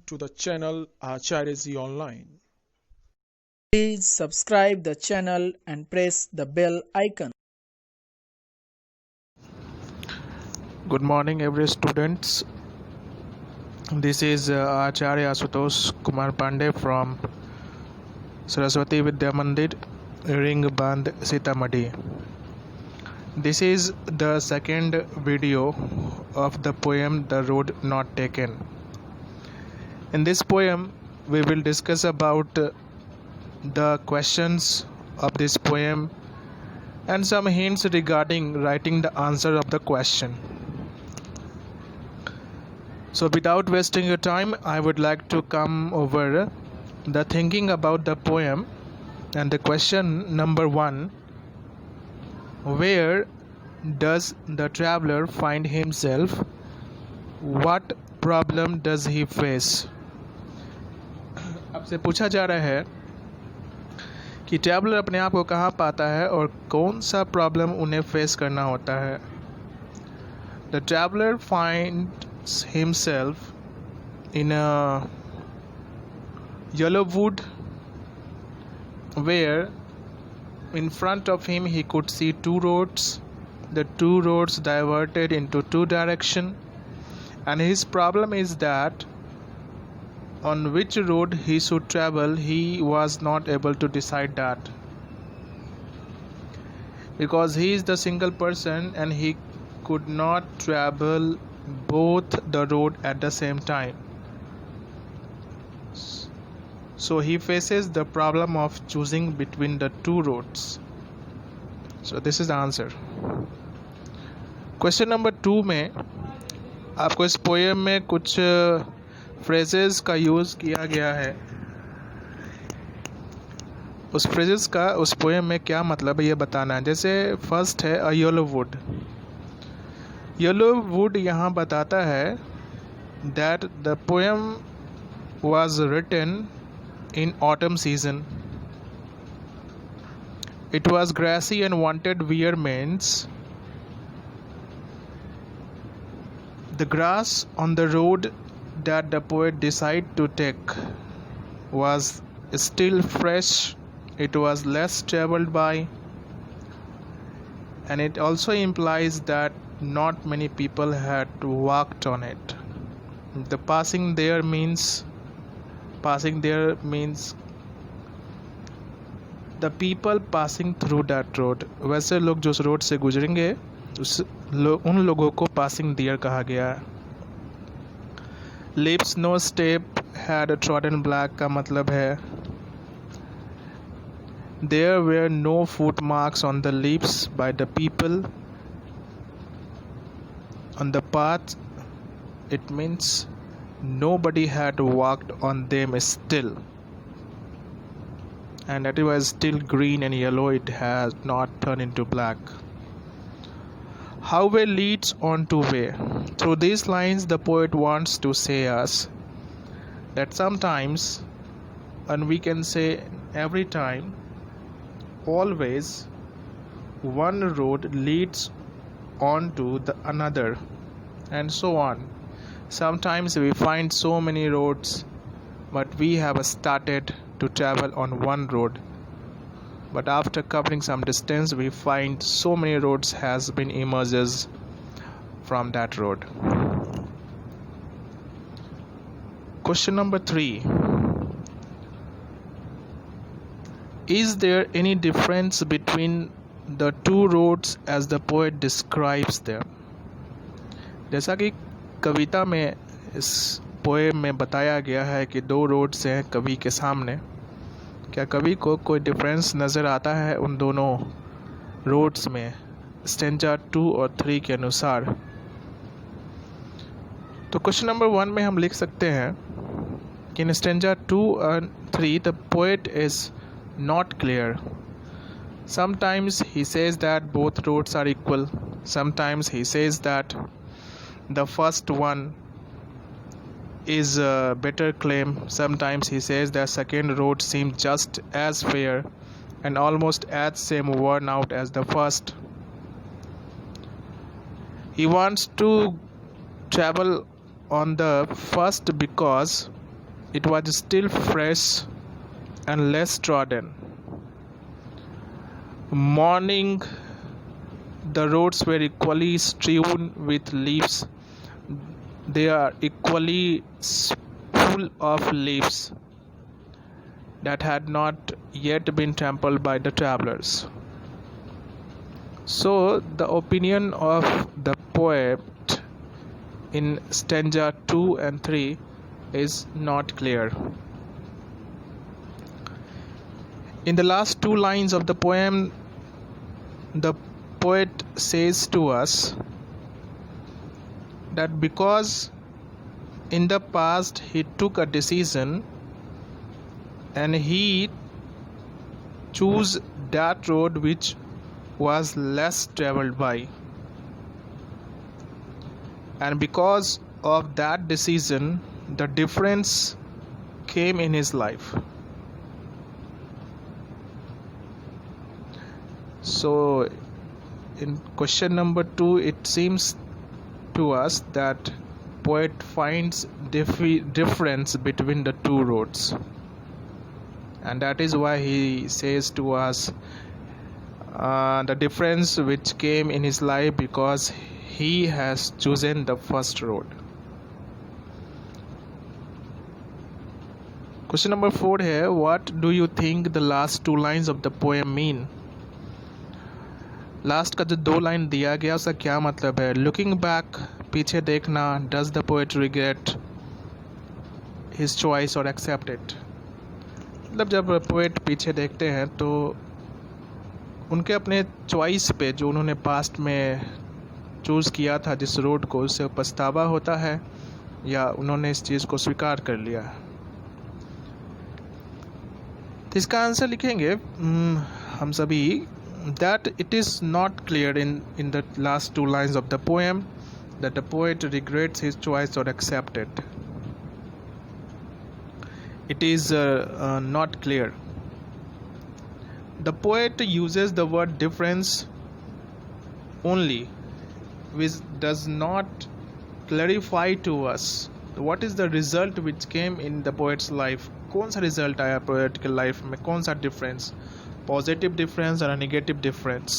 to the channel Aacharya Online. Please subscribe the channel and press the bell icon. Good morning, every students. This is Aacharya Asutosh Kumar Pandey from Saraswati Vidya Mandir, Ring Band, Sitamarhi. This is the second video of the poem The Road Not Taken. In this poem, we will discuss about the questions of this poem and some hints regarding writing the answer of the question. So without wasting your time, I would like to come over the thinking about the poem and the question number 1. Where does the traveler find himself? What problem does he face? आपसे पूछा जा रहा है कि traveller अपने आप को कहाँ पाता है और कौन सा प्रॉब्लम उन्हें फेस करना होता है. The traveler finds himself in a yellow wood where in front of him he could see two roads. The two roads diverted into two directions, and his problem is that on which road he should travel he was not able to decide that, because he is the single person and he could not travel both the road at the same time. So he faces the problem of choosing between the two roads. So this is the answer. Question number 2 में आपको इस poem में कुछ phrases का use किया गया है. उस फ्रेजेस का उस पोएम में क्या मतलब है ये बताना है. जैसे फर्स्ट है अ येलो वुड. येलो वुड यहाँ बताता है that the poem was written in autumn season. It was grassy and wanted wear means the grass on the road that the poet decided to take was still fresh. It was less traveled by, and it also implies that not many people had walked on it. The passing there means the people passing through that road. वैसे लोग जो उस road से गुजरेंगे उन लोगों को passing there कहा गया. Lips no step had trodden black का मतलब है there were no footmarks on the lips by the people on the path. It means nobody had walked on them still, and that it was still green and yellow. It has not turned into black. Highway leads on to way. Through these lines the poet wants to say us that sometimes, and we can say every time, always, one road leads on to the another, and so on. Sometimes we find so many roads, but we have started to travel on one road, but after covering some distance we find so many roads has been emerges from that road. Question number 3. Is there any difference between the two roads as the poet describes them? जैसा कि कविता में इस poem में बताया गया है कि दो रोड्स हैं कवि के सामने, क्या कवि को कोई डिफरेंस नज़र आता है उन दोनों रोड्स में स्टेंजा 2 और 3 के अनुसार? तो क्वेश्चन नंबर 1 में हम लिख सकते हैं कि इन स्टेंजा 2 और 3 the poet is not clear. Sometimes he says that both roads are equal. Sometimes he says that the first one is a better claim. Sometimes he says the second road seems just as fair and almost as same worn out as the first. He wants to travel on the first because it was still fresh and less trodden. Morning, the roads were equally strewn with leaves. They are equally full of leaves that had not yet been trampled by the travelers. So, the opinion of the poet in stanza 2 and 3 is not clear. In the last two lines of the poem, the poet says to us that because in the past he took a decision and he chose that road which was less traveled by, and because of that decision the difference came in his life. So in question number 2, it seems to us that poet finds difference between the two roads, and that is why he says to us the difference which came in his life because he has chosen the first road. Question number 4 है, what do you think the last two lines of the poem mean? Last का जो 2 line दिया गया उसका क्या मतलब है? Looking back, पीछे देखना, does the poet regret his choice और एक्सेप्ट इट? मतलब जब पोएट पीछे देखते हैं तो उनके अपने चॉइस पे जो उन्होंने पास्ट में चूज़ किया था जिस रोड को, उससे पछतावा होता है या उन्होंने इस चीज़ को स्वीकार कर लिया? तो इसका आंसर लिखेंगे हम सभी that it is not clear in the last 2 lines of the poem that the poet regrets his choice or accept it. It is not clear. The poet uses the word difference only, which does not clarify to us what is the result which came in the poet's life. कौन सा result आया poet के life में, कौन सा difference, positive difference or a negative difference,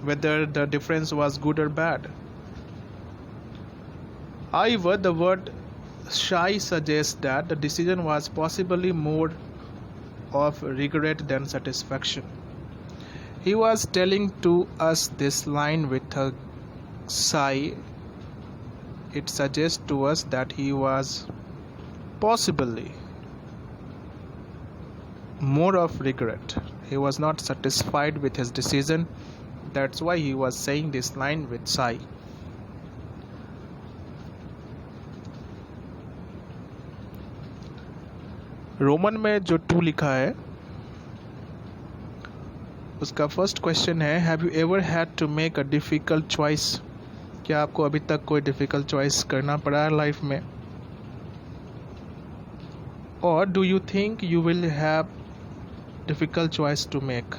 whether the difference was good or bad. However, the word shy suggests that the decision was possibly more of regret than satisfaction. He was telling to us this line with a sigh. It suggests to us that he was possibly more of regret. He was not satisfied with his decision. That's why he was saying this line with sigh. Roman में जो 2 लिखा है उसका first question है, have you ever had to make a difficult choice? क्या आपको अभी तक कोई डिफिकल्ट चॉइस करना पड़ा है लाइफ में? और do you think you will have difficult choice to make?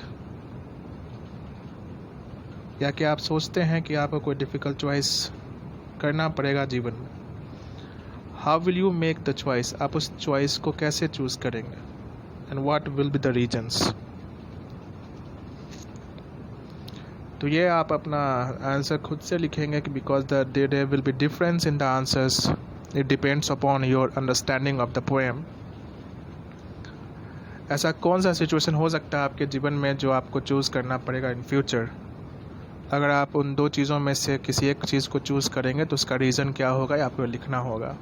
या क्या आप सोचते हैं कि आपको कोई डिफ़िकल्ट चॉइस करना पड़ेगा जीवन में? How will you make the choice? आप उस चॉइस को कैसे चूज़ करेंगे? And what will be the reasons? तो ये आप अपना आंसर खुद से लिखेंगे कि because there will be difference in the answers, it depends upon your understanding of the poem. ऐसा कौन सा सिचुएशन हो सकता है आपके जीवन में जो आपको चूज़ करना पड़ेगा इन फ्यूचर? अगर आप उन 2 चीज़ों में से किसी एक चीज़ को चूज़ करेंगे तो उसका रीज़न क्या होगा या आपको लिखना होगा.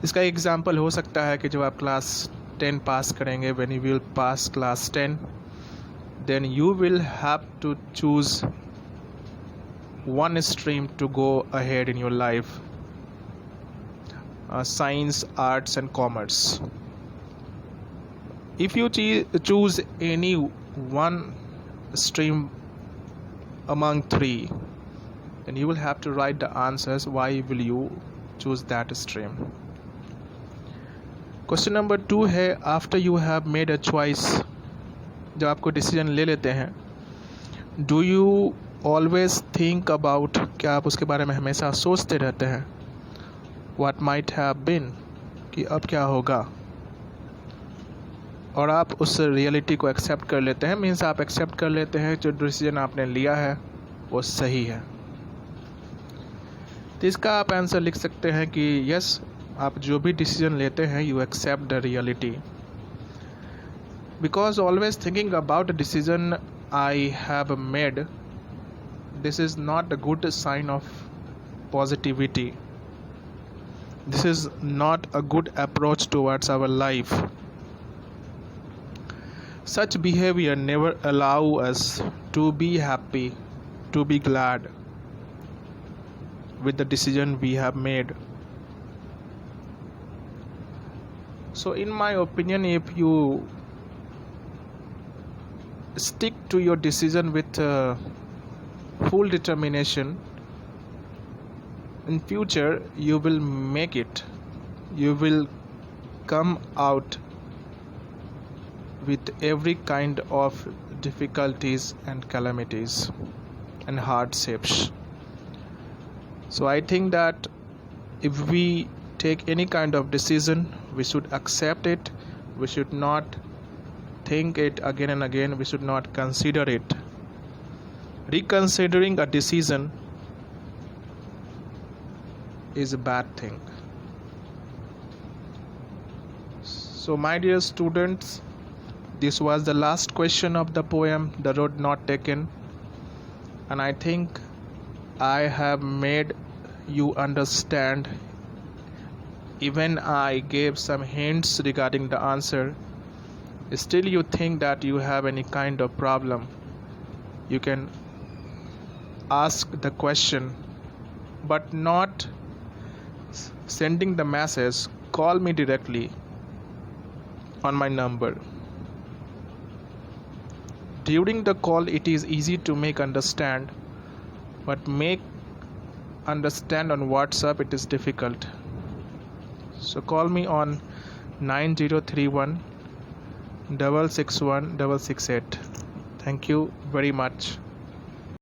इसका एग्जांपल हो सकता है कि जब आप क्लास 10 पास करेंगे, when you will pass class 10, then you will have to choose one stream to go ahead in your life, science, arts and commerce. If you choose any one stream among 3, then you will have to write the answers why will you choose that stream. Question number 2 है, after you have made a choice, जब आपको decision ले लेते हैं, do you always think about, क्या आप उसके बारे में हमेशा सोचते रहते हैं what might have been? कि अब क्या होगा, और आप उस रियलिटी को एक्सेप्ट कर लेते हैं। मीन्स आप एक्सेप्ट कर लेते हैं जो डिसीजन आपने लिया है वो सही है। तो इसका आप आंसर लिख सकते हैं कि यस, आप जो भी डिसीजन लेते हैं you accept the reality, because always thinking about the decision I have made, this is not a good sign of positivity. This is not a good approach towards our life. Such behavior never allow us to be happy, to be glad with the decision we have made. So in my opinion, if you stick to your decision with full determination, in future you will make it. You will come out with every kind of difficulties and calamities and hardships. So I think that if we take any kind of decision, we should accept it. We should not think it again and again. We should not consider it. Reconsidering a decision is a bad thing. So my dear students, this was the last question of the poem The Road Not Taken, and I think I have made you understand. Even I gave some hints regarding the answer. Still you think that you have any kind of problem, you can ask the question, but not sending the message. Call me directly on my number. During the call it is easy to make understand, but make understand on WhatsApp it is difficult. So call me on 9031 661 668. Thank you very much.